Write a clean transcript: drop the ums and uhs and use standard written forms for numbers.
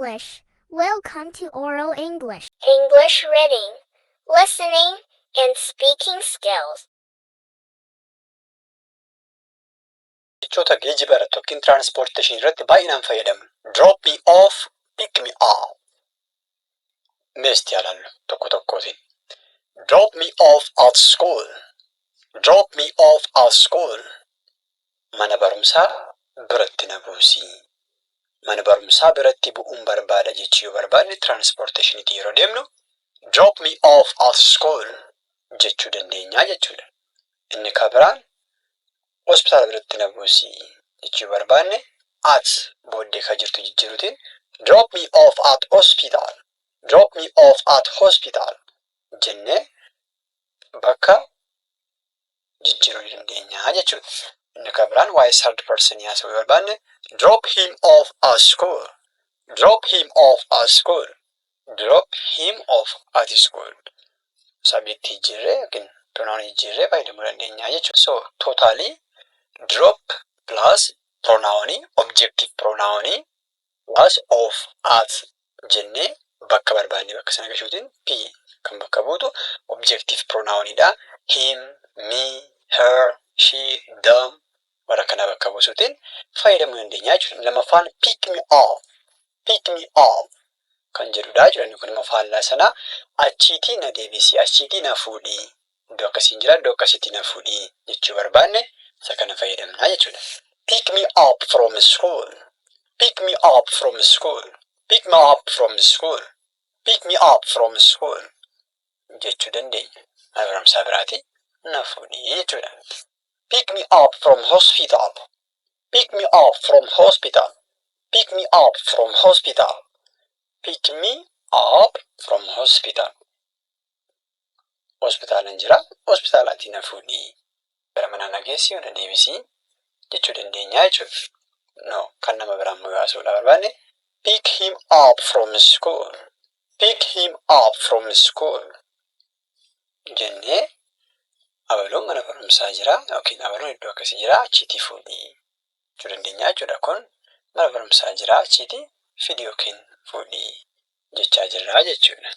English. Welcome to Oral English. English reading, listening, and speaking skills. Jechoota geejjiba irratti yookiin tiraanspoorteeshinii irratti baay'inaan fayyadamnu. Drop me off, pick me up. Meeshaa ilaallu tokko tokkootiin. Drop me off at school. Drop me off at school. Mana barumsaa biratti na buusi. Mana barumsaa biratti bu'uun barbaada jechuu yoo barbaadne tiraanspoorteeshiniitii yeroo deemnu drop me off at school jechuu dandeenya jechuudha. Inni kabiraan hospitaala biratti na buusi jechuu yoo barbaadne at booddee ka jirtu jijjiiruutiin drop me off at hospital. Drop me off at hospital jennee bakka jijjiiruu dandeenya jechuudha. Inni kabiraan waa'ee third person yaasuu yoo barbaadne drop him off at school. Drop him off at school. Drop him off at school. Sabiitti jirre yookiin pronoun jirre fayyadamuu dandeenya jechuudha. So totally drop plus pronoun objective pronoun was off at jennee bakka barbaanne bakka sana gashuutiin p kan bakka buutu objective pronoun dha. Him, me, her, she, them warra kana bakka buusuutiin fayyadamuu dandeenya jechuudha. Lamaffaan pick me up. Pick me up kan jedhudha jechuudha. Inni kun immoo faallaa sanaa achiitii na deebisi, achiitii na fuudhii. Iddoo akkasiin jira, iddoo akkasiitii na fuudhii jechuu barbaanne isa kana fayyadamna jechuudha. Pick me up from school. Pick me up from school. Pick me up from school. Pick me up from school jechuu dandeenya. Mana barumsaa biraatii na fuudhii jechuudha. Pick me up from hospital. Pick me up from hospital. Pick me up from hospital. Pick me up from hospital. Hospitaalaan jira. Hospitaalaatii na fuudhii. Gara mana na geessi yoo na deebisii jechuu dandeenya jechuudha. No, kan nama biraan moggaasuudha barbaanne. Pick him up from school. Pick him up from school jennee abaloon mana barumsaa jira yookiin abaloon iddoo akkasii jira achiitii fuudhii jechuu dandeenya jechuudha. Kun mana barumsaa jira achiitii fidi yookiin fuudhii jechaa jirra jechuudha.